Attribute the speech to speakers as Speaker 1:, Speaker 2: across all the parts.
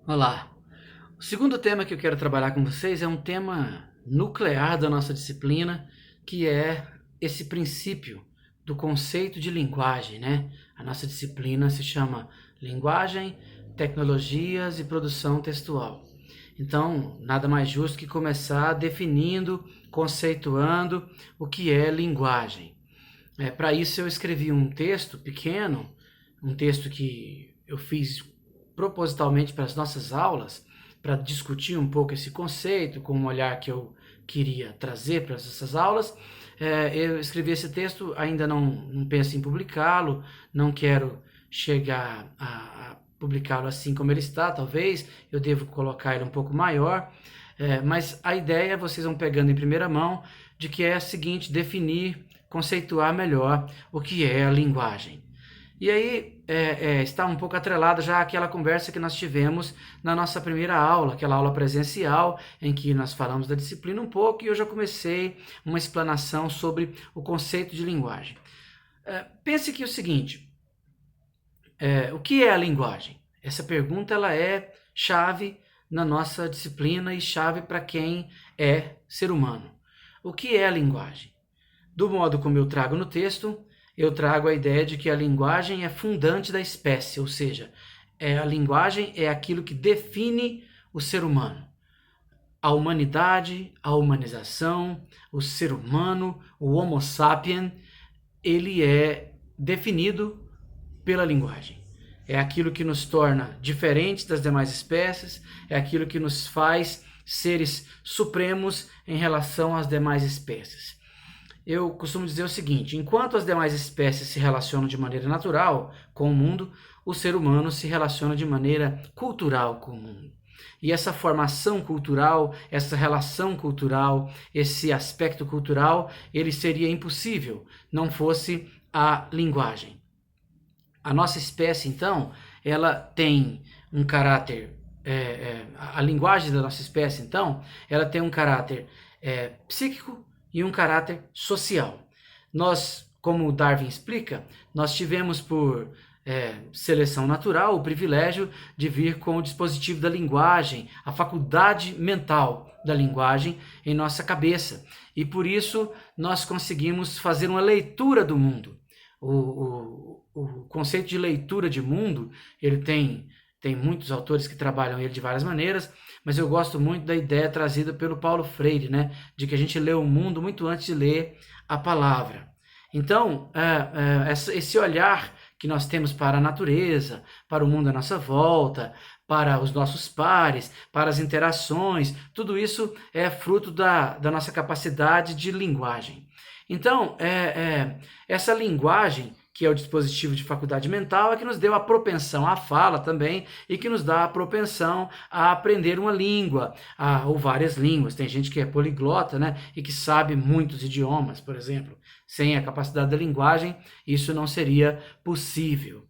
Speaker 1: Olá! O segundo tema que eu quero trabalhar com vocês é um tema nuclear da nossa disciplina, que é esse princípio do conceito de linguagem, né? A nossa disciplina se chama Linguagem, Tecnologias e Produção Textual. Então, nada mais justo que começar definindo, conceituando o que é linguagem. Para isso eu escrevi um texto pequeno, um texto que eu fiz propositalmente para as nossas aulas, para discutir um pouco esse conceito, com um olhar que eu queria trazer para essas aulas. Eu escrevi esse texto, ainda não penso em publicá-lo, não quero chegar a publicá-lo assim como ele está, talvez, eu devo colocar ele um pouco maior, mas a ideia vocês vão pegando em primeira mão, de que é a seguinte: definir, conceituar melhor o que é a linguagem. E aí está um pouco atrelada já àquela conversa que nós tivemos na nossa primeira aula, aquela aula presencial, em que nós falamos da disciplina um pouco, e eu já comecei uma explanação sobre o conceito de linguagem. Pense que é o seguinte: o que é a linguagem? Essa pergunta ela é chave na nossa disciplina e chave para quem é ser humano. O que é a linguagem? Do modo como eu trago no texto, eu trago a ideia de que a linguagem é fundante da espécie, ou seja, a linguagem é aquilo que define o ser humano. A humanidade, a humanização, o ser humano, o Homo sapiens, ele é definido pela linguagem. É aquilo que nos torna diferentes das demais espécies, é aquilo que nos faz seres supremos em relação às demais espécies. Eu costumo dizer o seguinte: enquanto as demais espécies se relacionam de maneira natural com o mundo, o ser humano se relaciona de maneira cultural com o mundo. E essa formação cultural, essa relação cultural, esse aspecto cultural, ele seria impossível não fosse a linguagem. A nossa espécie, então, ela tem um caráter, a linguagem da nossa espécie, então, ela tem um caráter psíquico e um caráter social. Nós, como Darwin explica, nós tivemos por seleção natural o privilégio de vir com o dispositivo da linguagem, a faculdade mental da linguagem em nossa cabeça. E por isso nós conseguimos fazer uma leitura do mundo. O conceito de leitura de mundo, ele tem muitos autores que trabalham ele de várias maneiras, mas eu gosto muito da ideia trazida pelo Paulo Freire, né, de que a gente lê o mundo muito antes de ler a palavra. Então, esse olhar que nós temos para a natureza, para o mundo à nossa volta, para os nossos pares, para as interações, tudo isso é fruto da nossa capacidade de linguagem. Então, essa linguagem, que é o dispositivo de faculdade mental, é que nos deu a propensão à fala também, e que nos dá a propensão a aprender uma língua, ou várias línguas. Tem gente que é poliglota, né, e que sabe muitos idiomas, por exemplo. Sem a capacidade da linguagem, isso não seria possível.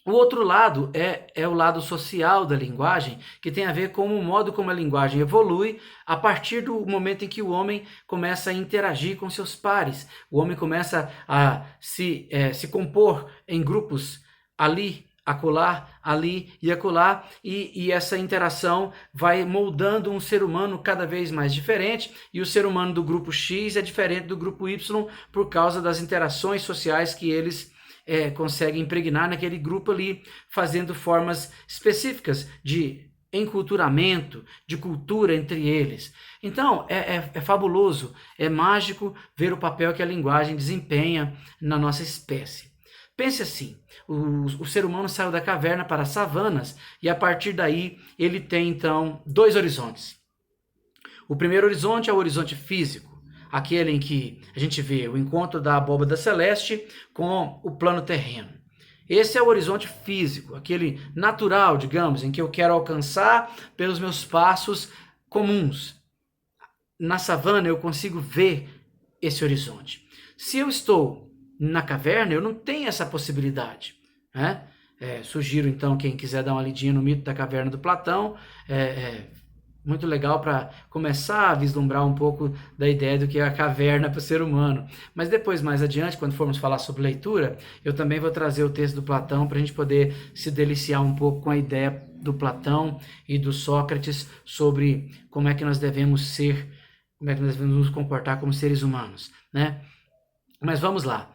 Speaker 1: O outro lado é o lado social da linguagem, que tem a ver com o modo como a linguagem evolui a partir do momento em que o homem começa a interagir com seus pares. O homem começa a se compor em grupos ali, acolá, ali e acolá, e essa interação vai moldando um ser humano cada vez mais diferente, e o ser humano do grupo X é diferente do grupo Y por causa das interações sociais que eles consegue impregnar naquele grupo ali, fazendo formas específicas de enculturamento, de cultura entre eles. Então, é fabuloso, é mágico ver o papel que a linguagem desempenha na nossa espécie. Pense assim: o ser humano saiu da caverna para as savanas, e a partir daí ele tem então dois horizontes. O primeiro horizonte é o horizonte físico, aquele em que a gente vê o encontro da abóbada celeste com o plano terreno. Esse é o horizonte físico, aquele natural, digamos, em que eu quero alcançar pelos meus passos comuns. Na savana eu consigo ver esse horizonte. Se eu estou na caverna, eu não tenho essa possibilidade, né? Sugiro então, quem quiser dar uma lidinha no mito da caverna do Platão, muito legal para começar a vislumbrar um pouco da ideia do que é a caverna para o ser humano. Mas depois, mais adiante, quando formos falar sobre leitura, eu também vou trazer o texto do Platão para a gente poder se deliciar um pouco com a ideia do Platão e do Sócrates sobre como é que nós devemos ser, como é que nós devemos nos comportar como seres humanos, né? Mas vamos lá.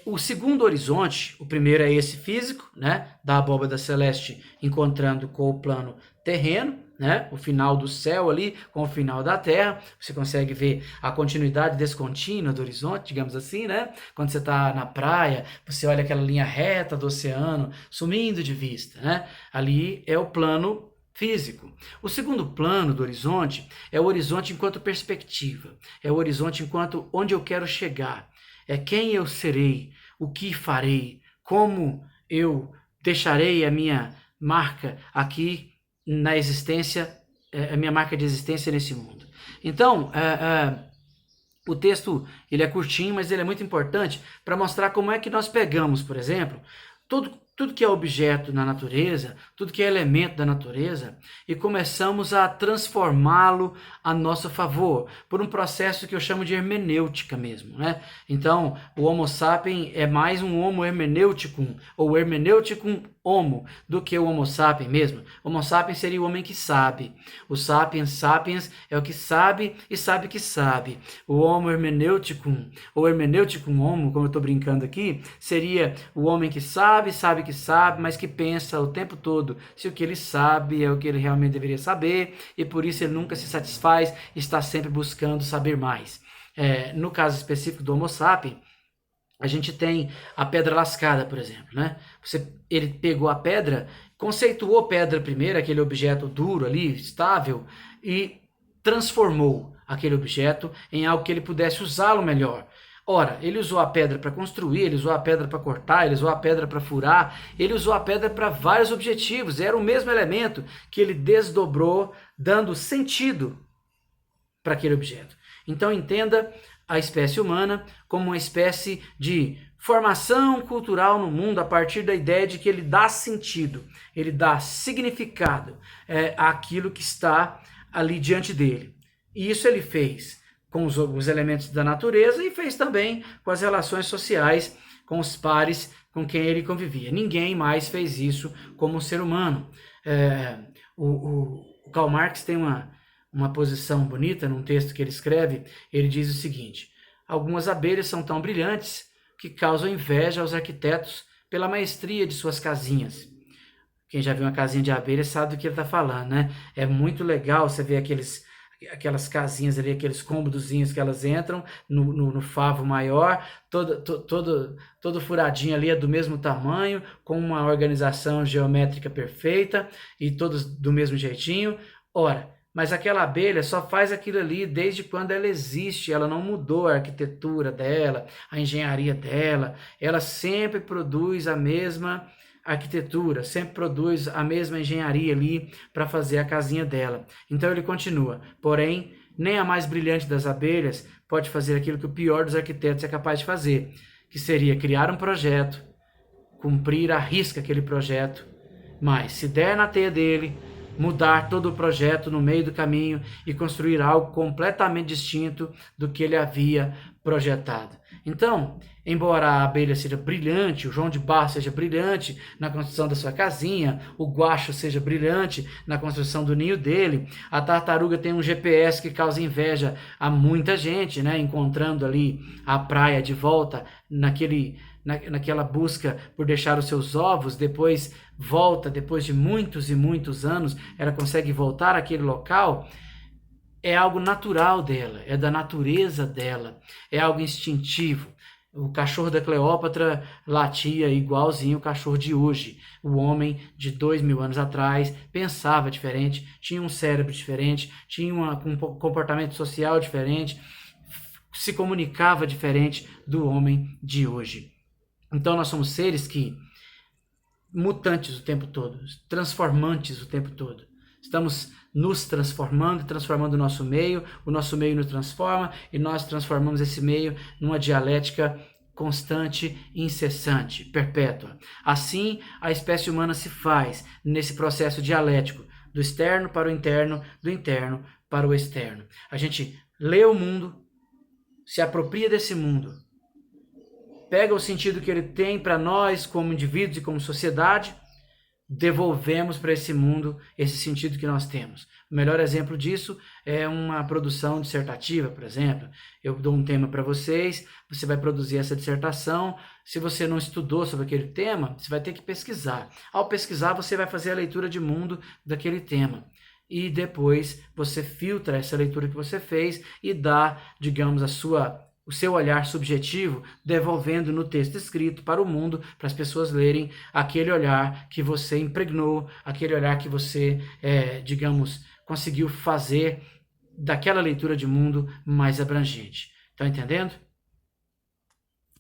Speaker 1: O segundo horizonte, o primeiro é esse físico, né, da abóbada celeste encontrando com o plano terreno, né, o final do céu ali com o final da terra. Você consegue ver a continuidade descontínua do horizonte, digamos assim, né? Quando você está na praia, você olha aquela linha reta do oceano sumindo de vista, né? Ali é o plano físico. O segundo plano do horizonte é o horizonte enquanto perspectiva, é o horizonte enquanto onde eu quero chegar. É quem eu serei, o que farei, como eu deixarei a minha marca aqui na existência, a minha marca de existência nesse mundo. Então, o texto ele é curtinho, mas ele é muito importante para mostrar como é que nós pegamos, por exemplo, tudo que é objeto na natureza, tudo que é elemento da natureza, e começamos a transformá-lo a nosso favor, por um processo que eu chamo de hermenêutica mesmo, né? Então, o Homo sapiens é mais um Homo hermeneuticum, ou hermeneuticum homo, do que o Homo sapiens mesmo. Homo sapiens seria o homem que sabe. O sapiens é o que sabe e sabe que sabe. O Homo hermeneuticum, ou hermeneuticum homo, como eu estou brincando aqui, seria o homem que sabe que sabe, mas que pensa o tempo todo se o que ele sabe é o que ele realmente deveria saber, e por isso ele nunca se satisfaz, está sempre buscando saber mais. No caso específico do Homo sapiens, a gente tem a pedra lascada, por exemplo, né? Ele pegou a pedra, conceituou a pedra primeiro, aquele objeto duro ali, estável, e transformou aquele objeto em algo que ele pudesse usá-lo melhor. Ora, ele usou a pedra para construir, ele usou a pedra para cortar, ele usou a pedra para furar, ele usou a pedra para vários objetivos. Era o mesmo elemento que ele desdobrou, dando sentido para aquele objeto. Então entenda a espécie humana como uma espécie de formação cultural no mundo a partir da ideia de que ele dá sentido, ele dá significado àquilo que está ali diante dele. E isso ele fez com os elementos da natureza e fez também com as relações sociais, com os pares com quem ele convivia. Ninguém mais fez isso como um ser humano. O Karl Marx tem uma posição bonita num texto que ele escreve. Ele diz o seguinte: algumas abelhas são tão brilhantes que causam inveja aos arquitetos pela maestria de suas casinhas. Quem já viu uma casinha de abelha sabe do que ele está falando, né? É muito legal você ver aquelas casinhas ali, aqueles cômodozinhos que elas entram no favo maior, todo furadinho ali é do mesmo tamanho, com uma organização geométrica perfeita e todos do mesmo jeitinho. Ora, mas aquela abelha só faz aquilo ali desde quando ela existe, ela não mudou a arquitetura dela, a engenharia dela, ela sempre produz a mesma arquitetura, sempre produz a mesma engenharia ali para fazer a casinha dela. Então ele continua: porém, nem a mais brilhante das abelhas pode fazer aquilo que o pior dos arquitetos é capaz de fazer, que seria criar um projeto, cumprir à risca aquele projeto, mas se der na teia dele, mudar todo o projeto no meio do caminho e construir algo completamente distinto do que ele havia projetado. Então, embora a abelha seja brilhante, o João de Barro seja brilhante na construção da sua casinha, o guacho seja brilhante na construção do ninho dele, a tartaruga tem um GPS que causa inveja a muita gente, né? Encontrando ali a praia de volta naquela busca por deixar os seus ovos, depois volta, depois de muitos e muitos anos, ela consegue voltar àquele local. É algo natural dela, é da natureza dela, é algo instintivo. O cachorro da Cleópatra latia igualzinho o cachorro de hoje. O homem de 2000 anos atrás pensava diferente, tinha um cérebro diferente, tinha um comportamento social diferente, se comunicava diferente do homem de hoje. Então nós somos seres que mutantes o tempo todo, transformantes o tempo todo. Estamos nos transformando o nosso meio nos transforma e nós transformamos esse meio numa dialética constante, incessante, perpétua. Assim, a espécie humana se faz nesse processo dialético, do externo para o interno, do interno para o externo. A gente lê o mundo, se apropria desse mundo, pega o sentido que ele tem para nós como indivíduos e como sociedade, devolvemos para esse mundo esse sentido que nós temos. O melhor exemplo disso é uma produção dissertativa, por exemplo. Eu dou um tema para vocês, você vai produzir essa dissertação. Se você não estudou sobre aquele tema, você vai ter que pesquisar. Ao pesquisar, você vai fazer a leitura de mundo daquele tema. E depois você filtra essa leitura que você fez e dá, digamos, o seu olhar subjetivo, devolvendo no texto escrito para o mundo, para as pessoas lerem aquele olhar que você impregnou, aquele olhar que você, digamos, conseguiu fazer daquela leitura de mundo mais abrangente. Estão entendendo?